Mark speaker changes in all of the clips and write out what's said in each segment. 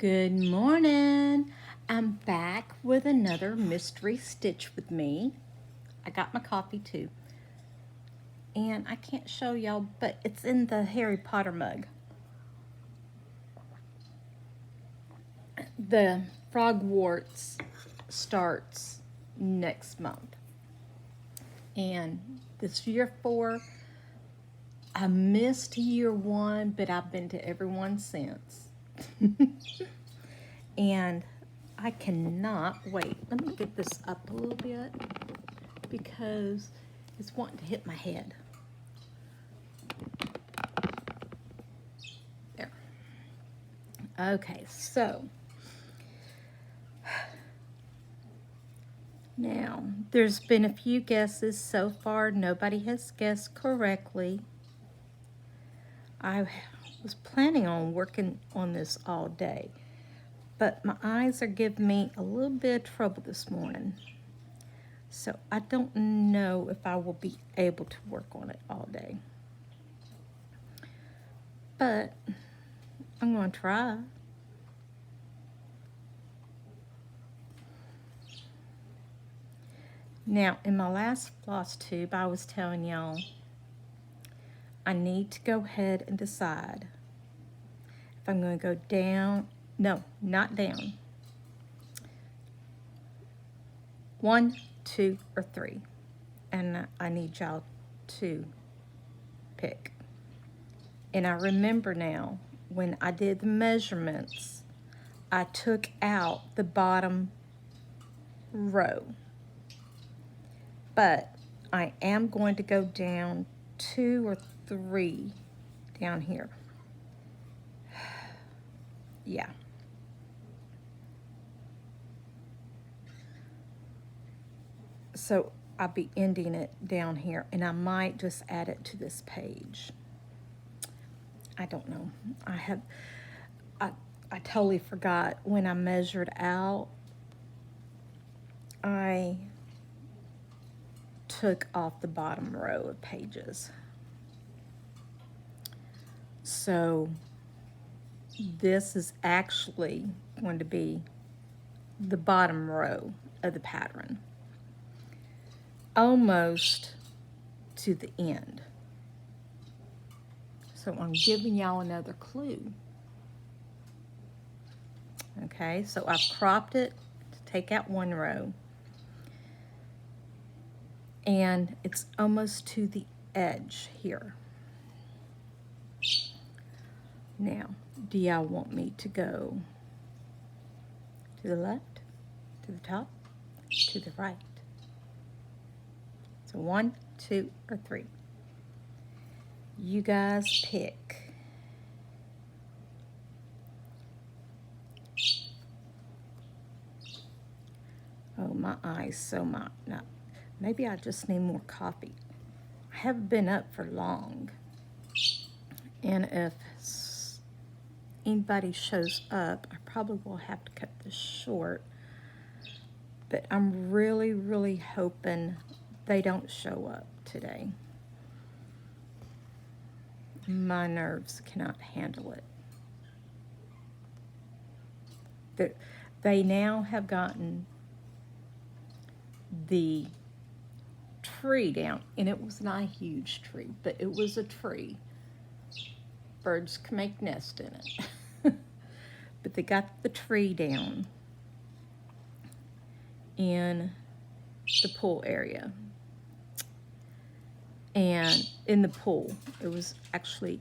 Speaker 1: Good morning. I'm back with another mystery stitch with me. I got my coffee too. And I can't show y'all, but it's in the Harry Potter mug. The Frogwarts starts next month. And this year 4, I missed year 1, but I've been to every one since. And I cannot wait. Let me get this up a little bit because it's wanting to hit my head. There. Okay, so now there's been a few guesses so far. Nobody has guessed correctly. I was planning on working on this all day, but my eyes are giving me a little bit of trouble this morning. So I don't know if I will be able to work on it all day. But I'm going to try. Now, in my last Flosstube, I was telling y'all I need to go ahead and decide if I'm going to go down. No, not down. 1, 2, or 3. And I need y'all to pick. And I remember now, when I did the measurements, I took out the bottom row. But I am going to go down 2 or 3 down here. Yeah. So I'll be ending it down here, and I might just add it to this page. I don't know. I totally forgot when I measured out. I took off the bottom row of pages. So this is actually going to be the bottom row of the pattern, almost to the end. So I'm giving y'all another clue. Okay, so I've cropped it to take out 1 row. And it's almost to the edge here. Now, do y'all want me to go to the left, to the top, to the right? So 1, 2, or 3. You guys pick. Oh, my eyes so mopped up. Maybe I just need more coffee. I haven't been up for long. And if anybody shows up, I probably will have to cut this short. But I'm really, really hoping they don't show up today. My nerves cannot handle it. They now have gotten the tree down, and it was not a huge tree, but it was a tree. Birds can make nests in it. But they got the tree down in the pool area. And in the pool, it was actually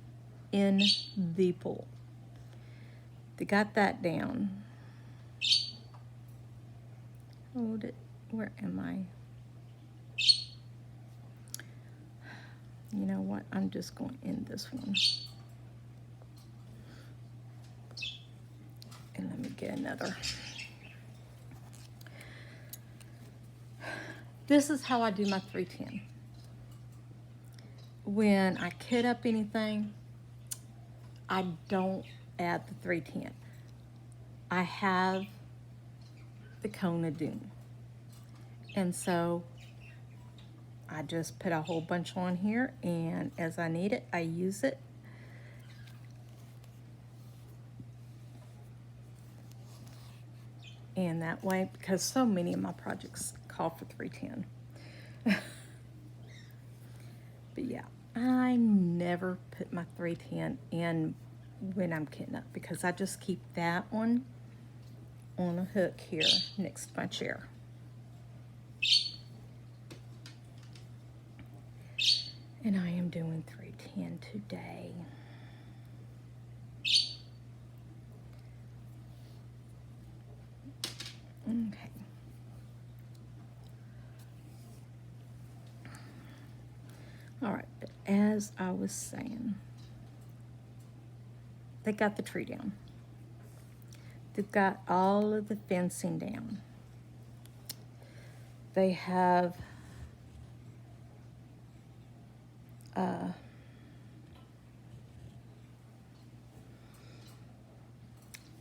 Speaker 1: in the pool. They got that down. Hold it. Where am I? You know what? I'm just going to end this one. And let me get another. This is how I do my 310. When I kit up anything, I don't add the 310. I have the cone of doom. And so I just put a whole bunch on here, and as I need it, I use it. And that way, because so many of my projects call for 310. But yeah, I never put my 310 in when I'm kitting up, because I just keep that one on a hook here next to my chair. And I am doing 310 today. Okay. All right, but as I was saying, they got the tree down. They've got all of the fencing down. They have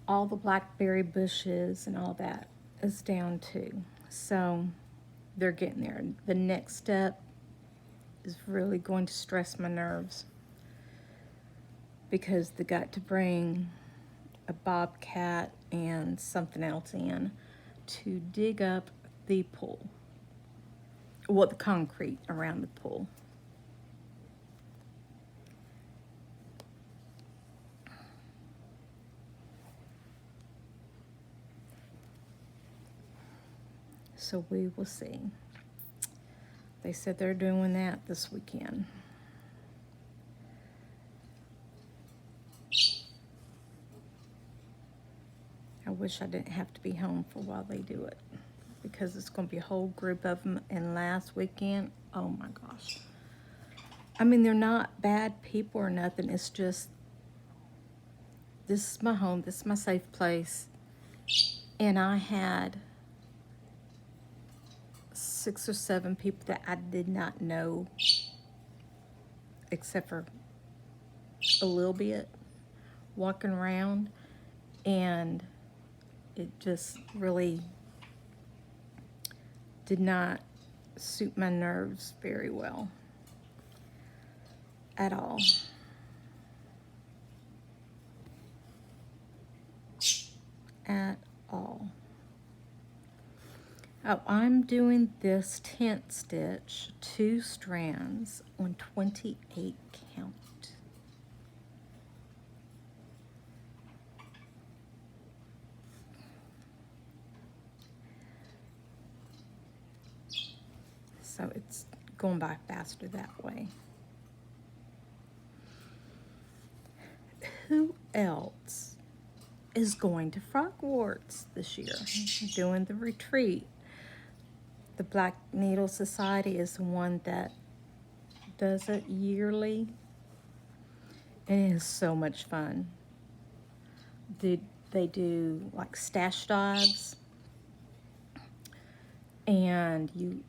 Speaker 1: all the blackberry bushes and all that is down too. So they're getting there. The next step is really going to stress my nerves, because they got to bring a bobcat and something else in to dig up the pool. Well, the concrete around the pool. So we will see. They said they're doing that this weekend. I wish I didn't have to be home for while they do it, because it's going to be a whole group of them. And last weekend, oh my gosh. I mean, they're not bad people or nothing. It's just, this is my home. This is my safe place. And I had 6 or 7 people that I did not know, except for a little bit, walking around, and it just really did not suit my nerves very well at all. At all. Oh, I'm doing this tent stitch, 2 strands on 28 count. So it's going by faster that way. Who else is going to Frogwarts this year, doing the retreat? The Black Needle Society is the one that does it yearly. And it is so much fun. They do like stash dives, and you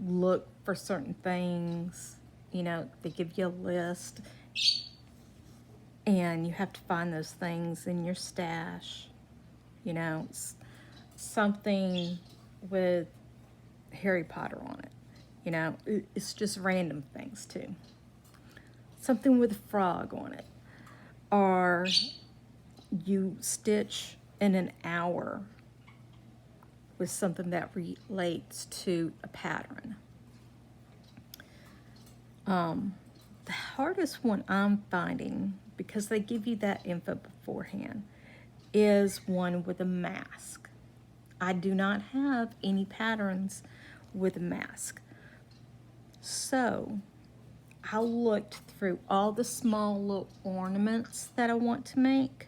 Speaker 1: look for certain things. You know, they give you a list, and you have to find those things in your stash. You know, something with Harry Potter on it. You know, it's just random things too. Something with a frog on it. Or you stitch in an hour with something that relates to a pattern. The hardest one I'm finding, because they give you that info beforehand, is one with a mask. I do not have any patterns with a mask. So I looked through all the small little ornaments that I want to make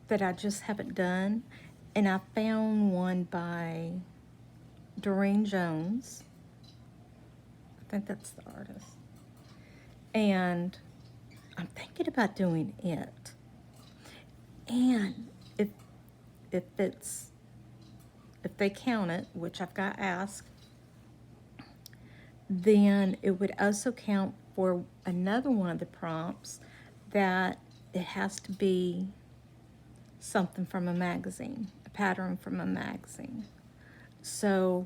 Speaker 1: that I just haven't done, and I found one by Doreen Jones. I think that's the artist. And I'm thinking about doing it. And if they count it, which I've got to ask, then it would also count for another one of the prompts, that it has to be something from a magazine, a pattern from a magazine. So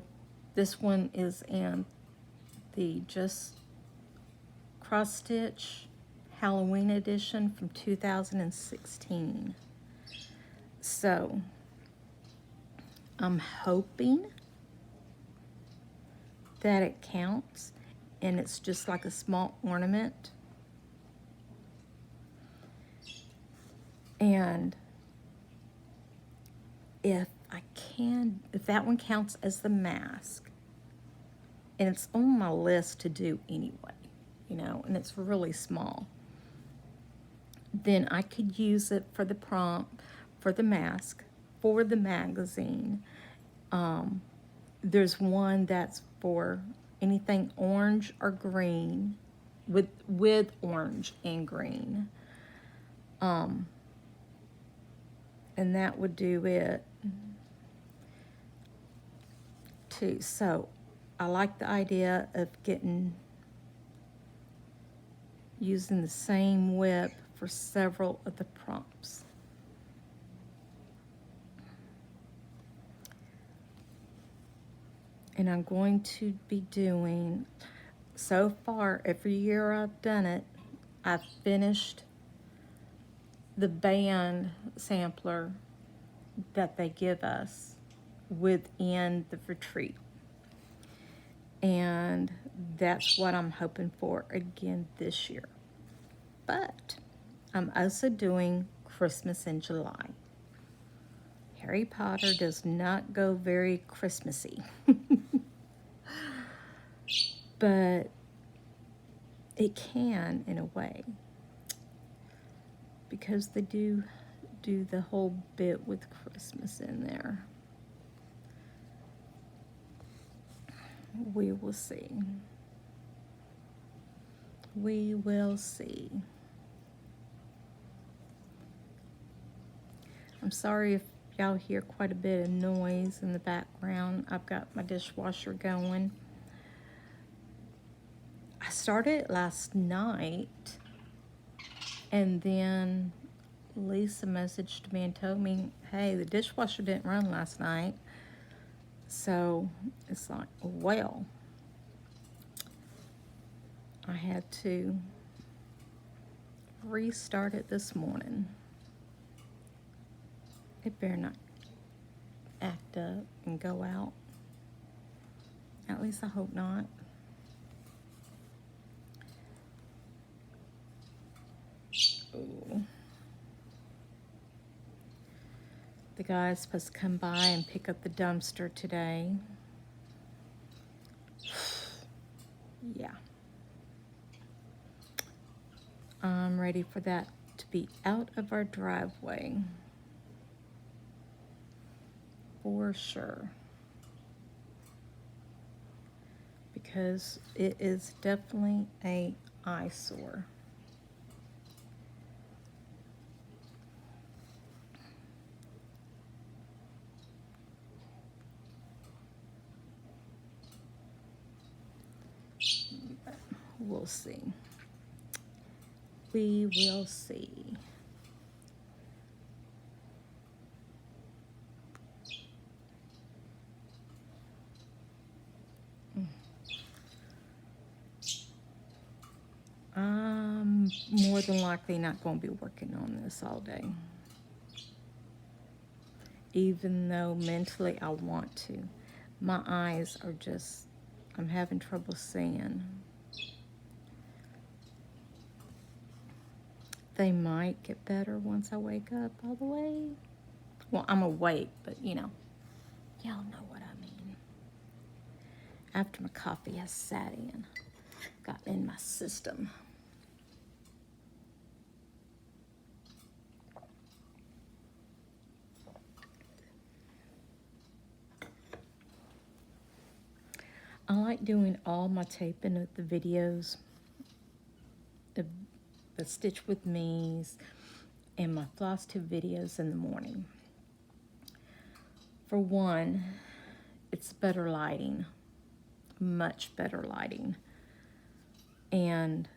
Speaker 1: this one is in the Just Cross Stitch Halloween edition from 2016. So I'm hoping that it counts and it's just like a small ornament. And if that one counts as the mask, and it's on my list to do anyway, you know, and it's really small, then I could use it for the prompt, for the mask, for the magazine. There's one that's for anything orange or green, with orange and green. And that would do it too. So I like the idea of using the same whip for several of the prompts. And I'm going to be doing, so far, every year I've done it, I've finished the band sampler that they give us within the retreat. And that's what I'm hoping for again this year. But I'm also doing Christmas in July. Harry Potter does not go very Christmassy. But it can in a way, because they do the whole bit with Christmas in there. We will see. We will see. I'm sorry if y'all hear quite a bit of noise in the background. I've got my dishwasher going. I started last night, and then Lisa messaged me and told me, hey, the dishwasher didn't run last night. So it's like, well, I had to restart it this morning. It better not act up and go out. At least I hope not. Ooh. The guy's supposed to come by and pick up the dumpster today. Yeah. I'm ready for that to be out of our driveway. For sure. Because it is definitely an eyesore. We'll see. We will see. I'm more than likely not going to be working on this all day. Even though mentally I want to. My eyes are just, I'm having trouble seeing. They might get better once I wake up all the way. Well, I'm awake, but you know, y'all know what I mean. After my coffee has sat in, got in my system. I like doing all my taping of the videos, the Stitch With Me's, and my Flosstube videos in the morning. For one, it's better lighting, much better lighting. And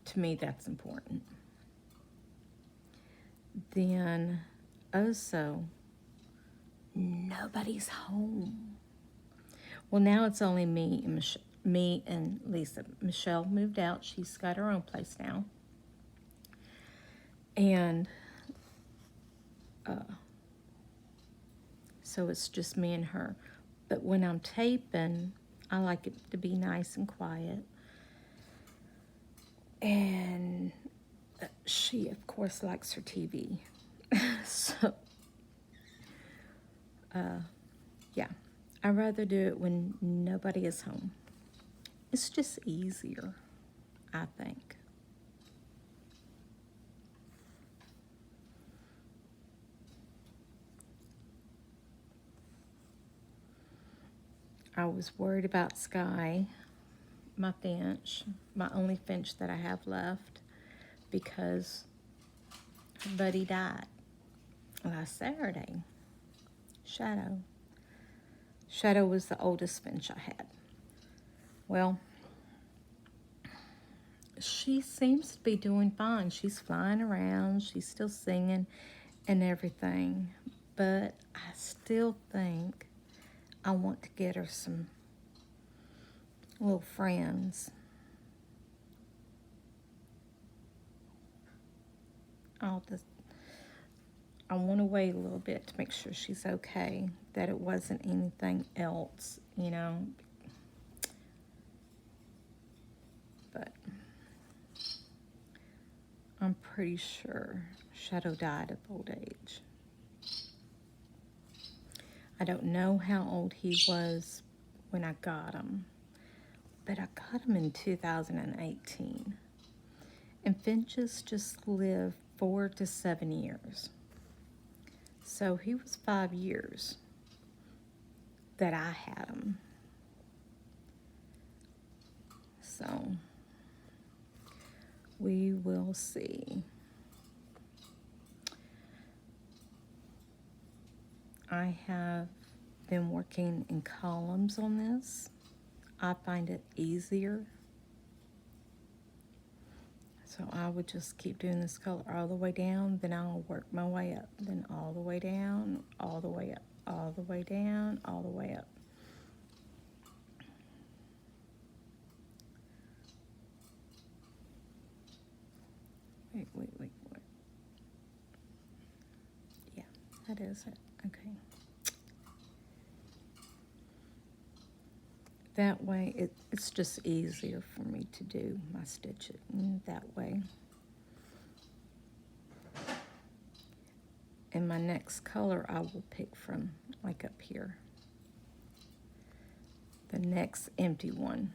Speaker 1: to me, that's important. Then also, nobody's home. Well, now it's only me and Lisa. Michelle moved out. She's got her own place now. And so it's just me and her. But when I'm taping, I like it to be nice and quiet. And she, of course, likes her TV. So, yeah, I'd rather do it when nobody is home. It's just easier, I think. I was worried about Sky, my finch, my only finch that I have left, because her buddy died last Saturday. Shadow. Shadow was the oldest finch I had. Well, she seems to be doing fine. She's flying around. She's still singing and everything. But I still think I want to get her some little friends. I want to wait a little bit to make sure she's okay, that it wasn't anything else, you know. But I'm pretty sure Shadow died of old age. I don't know how old he was when I got him, but I got him in 2018. And finches just live 4 to 7 years. So he was 5 years that I had him. So we will see. I have been working in columns on this. I find it easier. So I would just keep doing this color all the way down, then I'll work my way up, then all the way down, all the way up, all the way down, all the way up. Wait. Yeah, that is it. Okay. That way, it's just easier for me to do my stitching that way. And my next color I will pick from, like up here. The next empty one.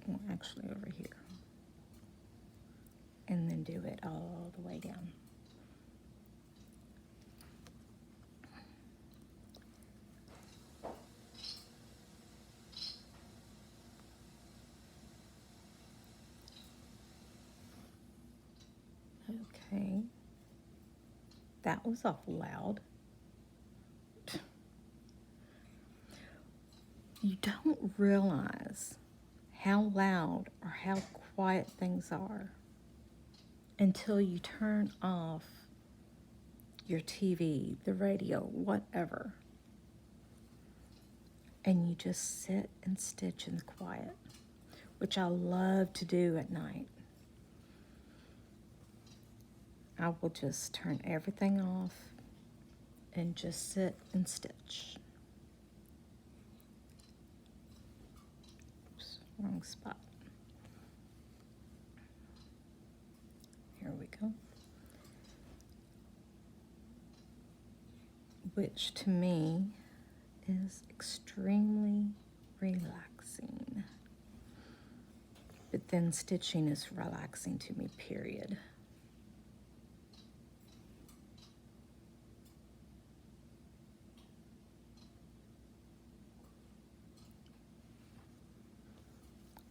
Speaker 1: Well, actually over here. And then do it all the way down. Okay. That was awful loud. You don't realize how loud or how quiet things are until you turn off your TV, the radio, whatever, and you just sit and stitch in the quiet, which I love to do at night. I will just turn everything off and just sit and stitch. Oops, wrong spot. Here we go. Which to me is extremely relaxing. But then stitching is relaxing to me, period.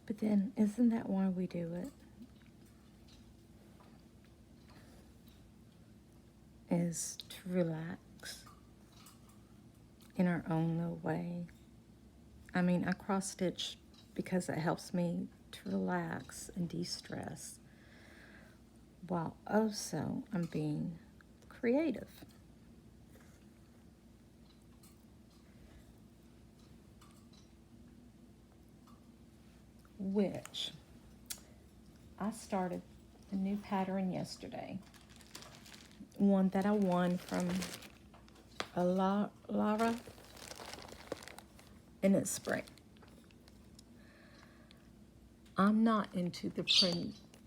Speaker 1: But then, isn't that why we do it? Is to relax in our own little way. I mean, I cross stitch because it helps me to relax and de-stress, while also I'm being creative. Which I started a new pattern yesterday, one that I won from Lara, and it's spring. I'm not into the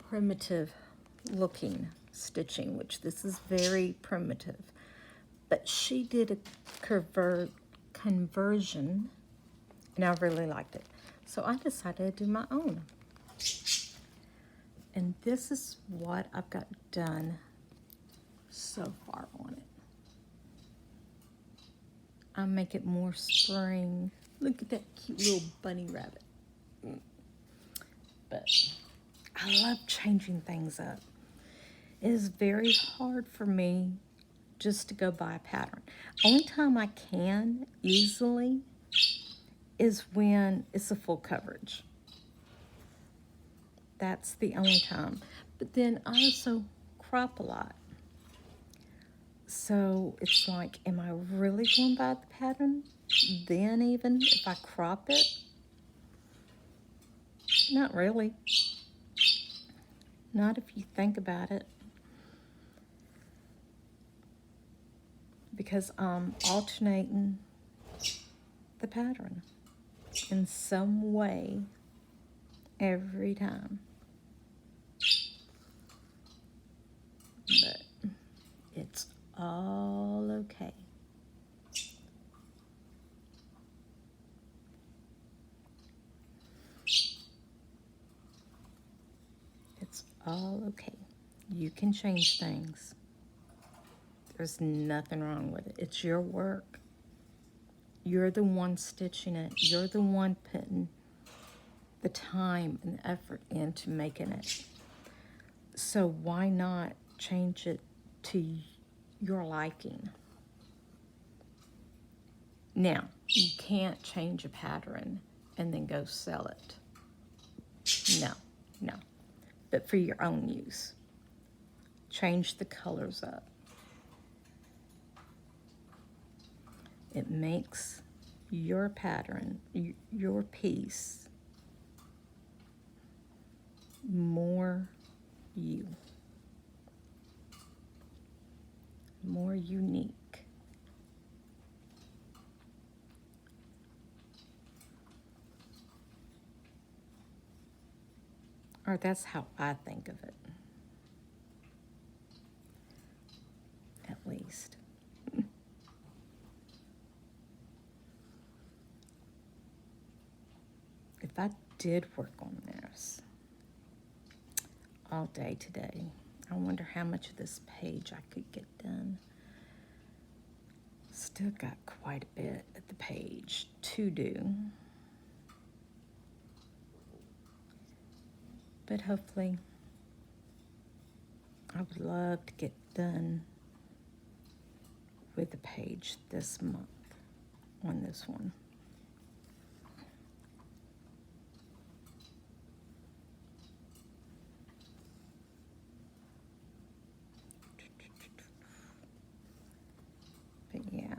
Speaker 1: primitive looking stitching, which this is very primitive. But she did a conversion, and I really liked it. So I decided to do my own. And this is what I've got done so far on it. I make it more spring. Look at that cute little bunny rabbit. But I love changing things up. It is very hard for me just to go by a pattern. Only time I can easily is when it's a full coverage. That's the only time. But then I also crop a lot. So it's like, am I really going by the pattern? Then even if I crop it? Not really. Not if you think about it. Because I'm alternating the pattern in some way every time. But it's all okay. It's all okay. You can change things. There's nothing wrong with it. It's your work. You're the one stitching it. You're the one putting the time and effort into making it. So why not change it to your liking? Now, you can't change a pattern and then go sell it. No. But for your own use. Change the colors up. It makes your pattern, your piece, more you, more unique. Or that's how I think of it, at least. If I did work on this all day today, I wonder how much of this page I could get done. Still got quite a bit of the page to do. But hopefully, I would love to get done with the page this month on this one. But yeah.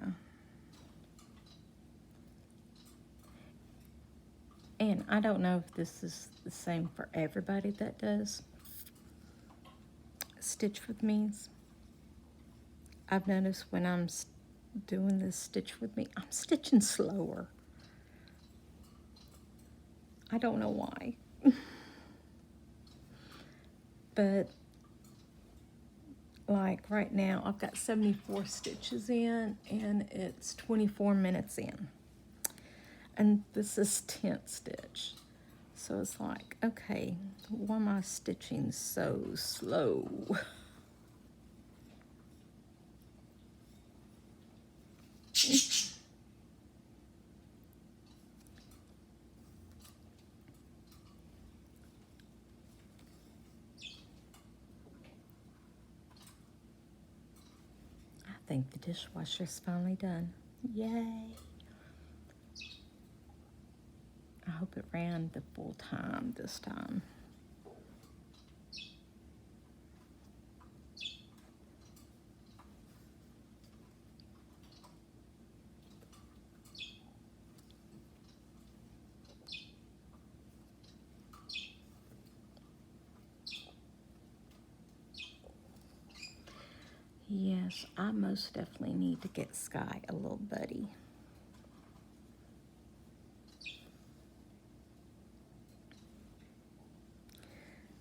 Speaker 1: And I don't know if this is the same for everybody that does stitch with me's. I've noticed when I'm doing this stitch with me, I'm stitching slower. I don't know why. But like right now, I've got 74 stitches in and it's 24 minutes in. And this is 10th stitch. So it's like, okay, why am I stitching so slow? I think the dishwasher's finally done. Yay. I hope it ran the full time this time. Yes, I most definitely need to get Sky a little buddy.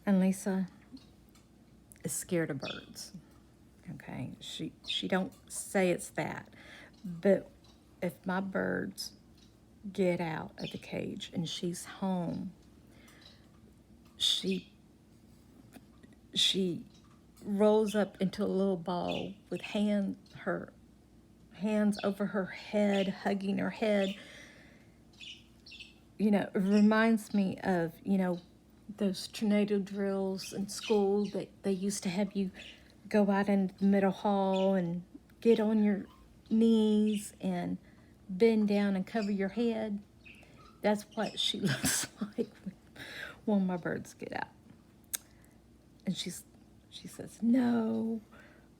Speaker 1: And Lisa is scared of birds. Okay, she don't say it's that, but if my birds get out of the cage and she's home, she rolls up into a little ball with her hands over her head, hugging her head. You know, it reminds me of, you know, those tornado drills in school that they used to have you go out into the middle hall and get on your knees and bend down and cover your head. That's what she looks like when my birds get out. And she says, "No,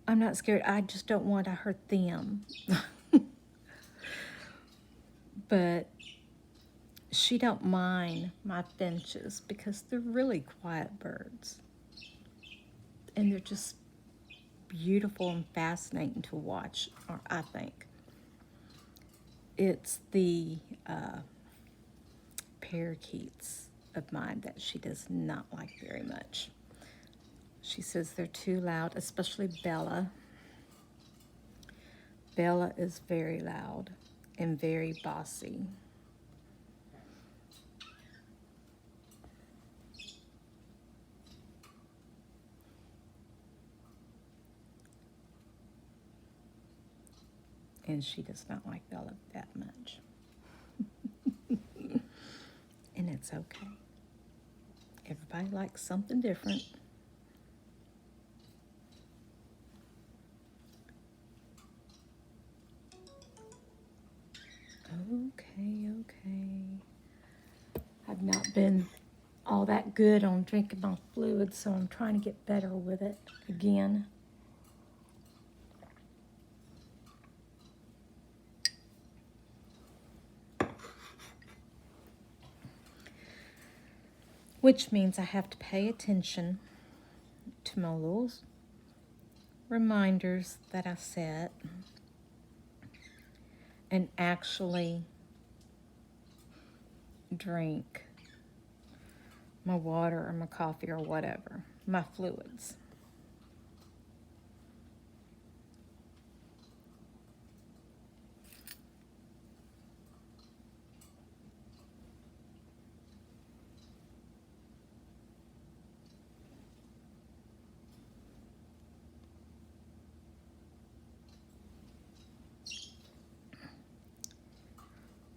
Speaker 1: I'm not scared. I just don't want to hurt them." But she don't mind my finches because they're really quiet birds. And they're just beautiful and fascinating to watch, or I think. It's the parakeets of mine that she does not like very much. She says they're too loud, especially Bella. Bella is very loud and very bossy. And she does not like Bella that much. And it's okay. Everybody likes something different. Okay. I've not been all that good on drinking my fluids, so I'm trying to get better with it again. Which means I have to pay attention to my little reminders that I set and actually drink my water or my coffee or whatever, my fluids.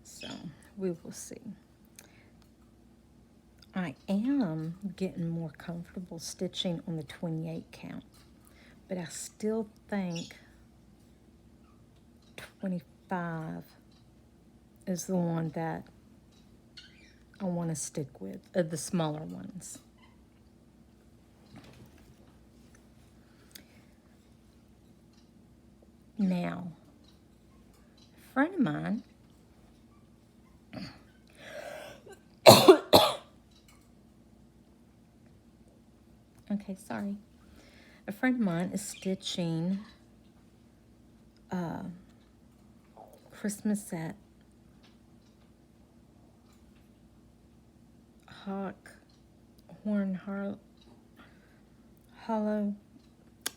Speaker 1: So we will see. I am getting more comfortable stitching on the 28 count, but I still think 25 is the one that I want to stick with, the smaller ones. Now, a friend of mine okay, sorry. A friend of mine is stitching Christmas at Hawk Horn Hollow.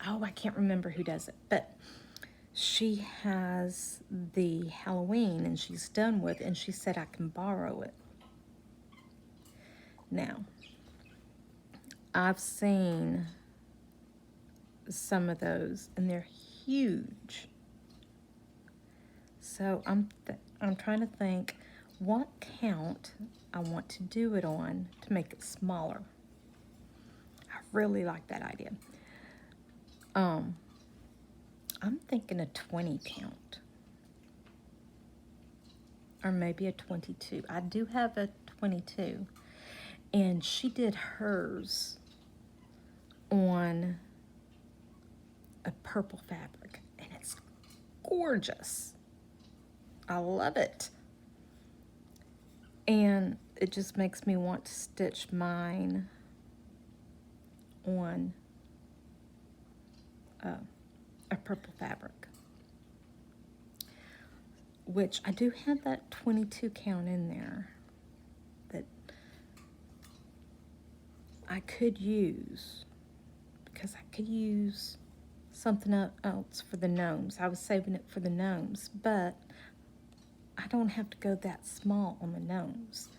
Speaker 1: Oh, I can't remember who does it, but she has the Halloween and she's done with it, and she said I can borrow it. Now, I've seen some of those and they're huge. So I'm trying to think what count I want to do it on to make it smaller. I really like that idea. I'm thinking a 20 count. Or maybe a 22. I do have a 22. And she did hers on a purple fabric. And it's gorgeous. I love it. And it just makes me want to stitch mine on a purple fabric, which I do have that 22 count in there that I could use, because I could use something else for the gnomes. I was saving it for the gnomes, but I don't have to go that small on the gnomes.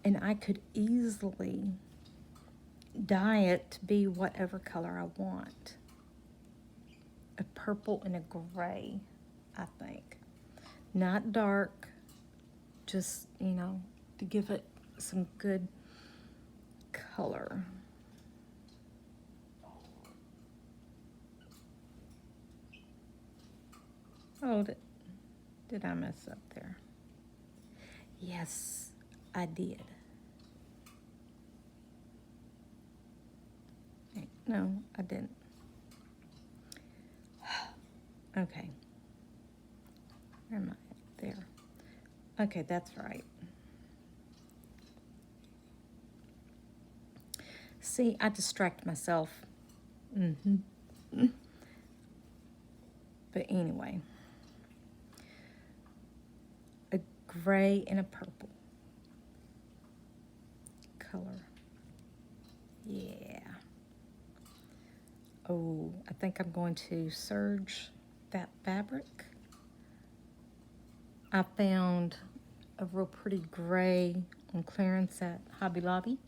Speaker 1: And I could easily dye it to be whatever color I want. A purple and a gray, I think. Not dark, just, you know, to give it some good color. Oh, did I mess up there? Yes, I did. No, I didn't. Okay. Where am I? There. Okay, that's right. See, I distract myself. But anyway. A gray and a purple color. Yeah. Oh, I think I'm going to serge that fabric. I found a real pretty gray on clearance at Hobby Lobby.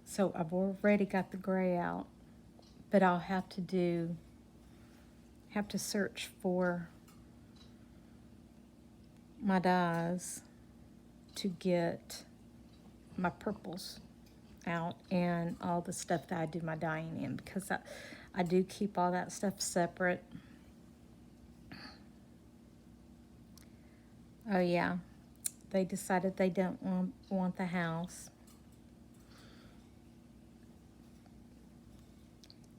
Speaker 1: So I've already got the gray out, but I'll have to search for my dyes to get my purples out and all the stuff that I do my dyeing in, because I do keep all that stuff separate. Oh yeah, they decided they don't want the house.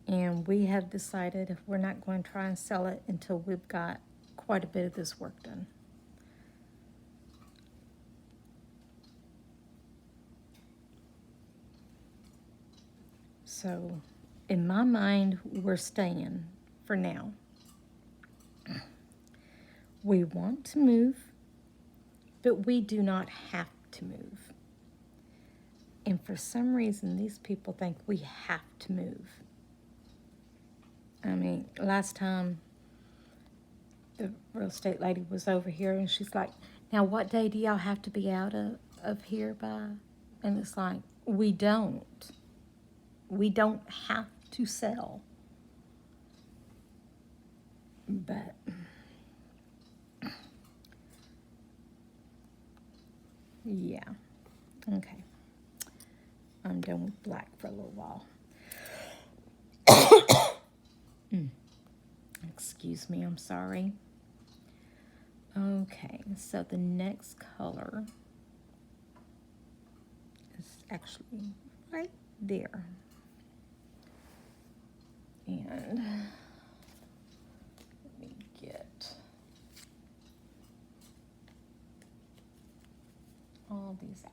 Speaker 1: And we have decided if we're not going to try and sell it until we've got quite a bit of this work done. So, in my mind, we're staying for now. We want to move, but we do not have to move. And for some reason, these people think we have to move. I mean, last time the real estate lady was over here and she's like, now what day do y'all have to be out of here by? And it's like, we don't. We don't have to sell. But yeah, okay. I'm done with black for a little while. Excuse me, I'm sorry. Okay, so the next color is actually right there. And let me get all these out.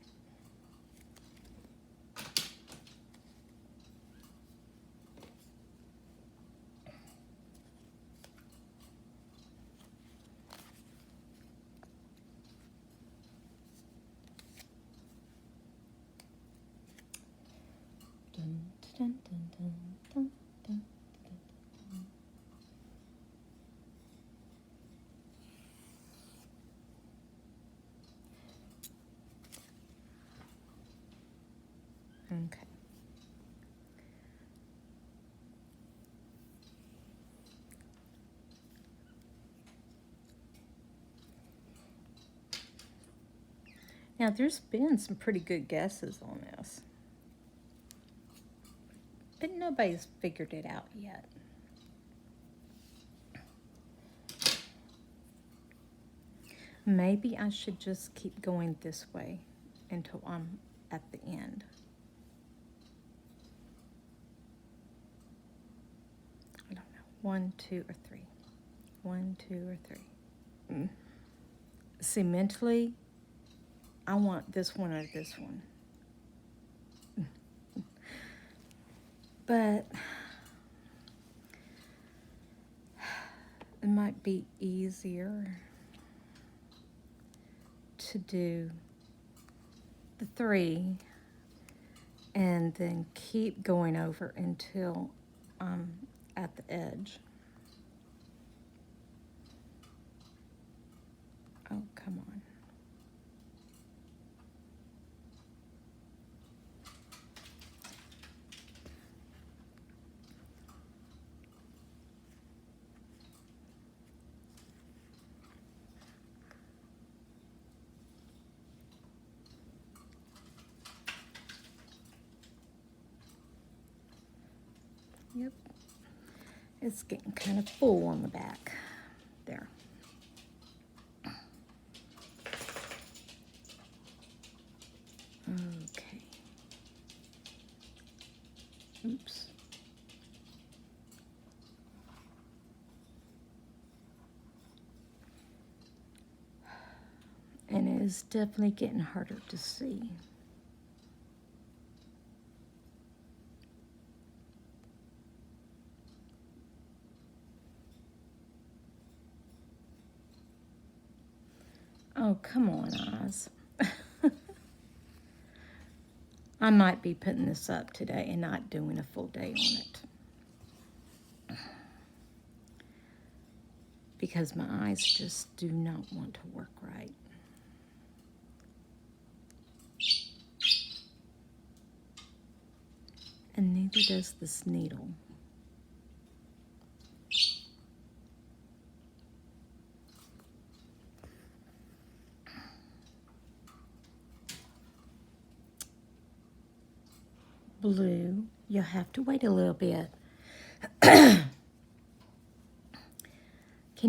Speaker 1: Dun, dun, dun, dun, dun, dun, dun, dun. Okay. Now, there's been some pretty good guesses on this, but nobody's figured it out yet. Maybe I should just keep going this way until I'm at the end. I don't know. 1, 2, or 3. 1, 2, or 3. See, mentally, I want this one or this one. But might be easier to do the 3 and then keep going over until I'm at the edge. Oh, come on. Yep, it's getting kind of full on the back there. Okay. Oops. And it is definitely getting harder to see. Oh, come on, Oz. I might be putting this up today and not doing a full day on it, because my eyes just do not want to work right. And neither does this needle. Blue, you'll have to wait a little bit. Can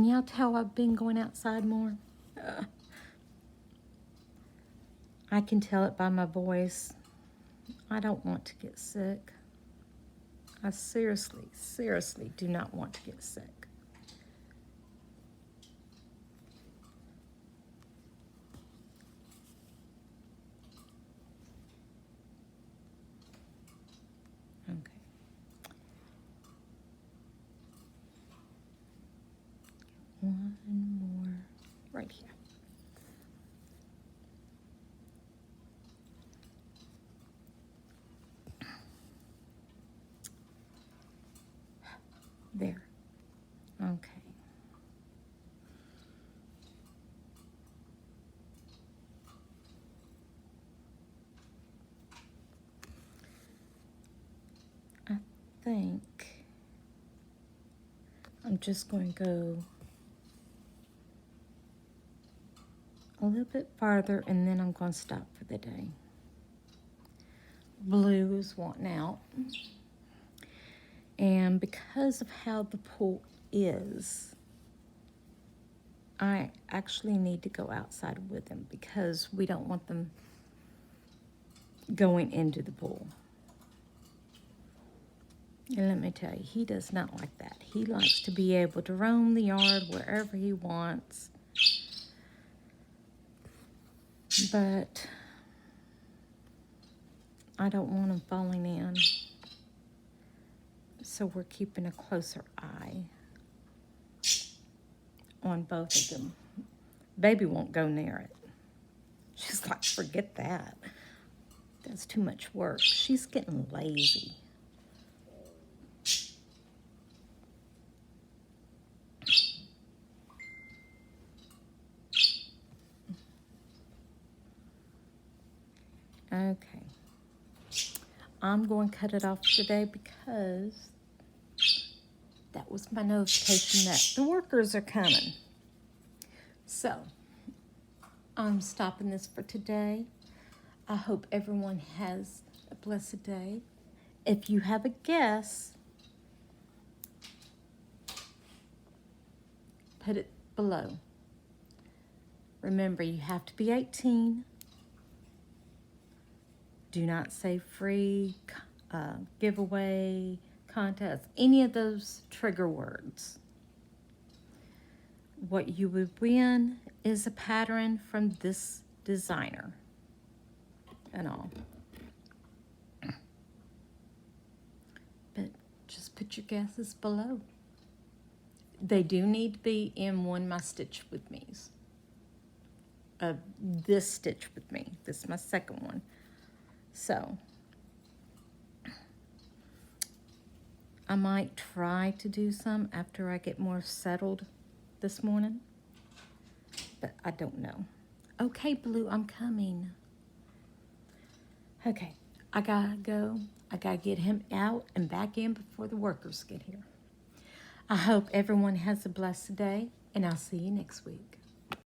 Speaker 1: y'all tell I've been going outside more? I can tell it by my voice. I don't want to get sick. I seriously, seriously do not want to get sick. Okay. One more right here. There. Okay. I think I'm just going to go a little bit farther and then I'm going to stop for the day. Blue is wanting out. And because of how the pool is, I actually need to go outside with them because we don't want them going into the pool. And let me tell you, he does not like that. He likes to be able to roam the yard wherever he wants. But I don't want him falling in. So we're keeping a closer eye on both of them. Baby won't go near it. She's like, forget that. That's too much work. She's getting lazy. Okay. I'm going to cut it off today because that was my notification that the workers are coming. So, I'm stopping this for today. I hope everyone has a blessed day. If you have a guess, put it below. Remember, you have to be 18. Do not say free, giveaway, contest, any of those trigger words. What you would win is a pattern from this designer and all. But just put your guesses below. They do need to be in one of my stitch with me's. This stitch with me. This is my second one. So I might try to do some after I get more settled this morning, but I don't know. Okay, Blue, I'm coming. Okay, I gotta go. I gotta get him out and back in before the workers get here. I hope everyone has a blessed day, and I'll see you next week.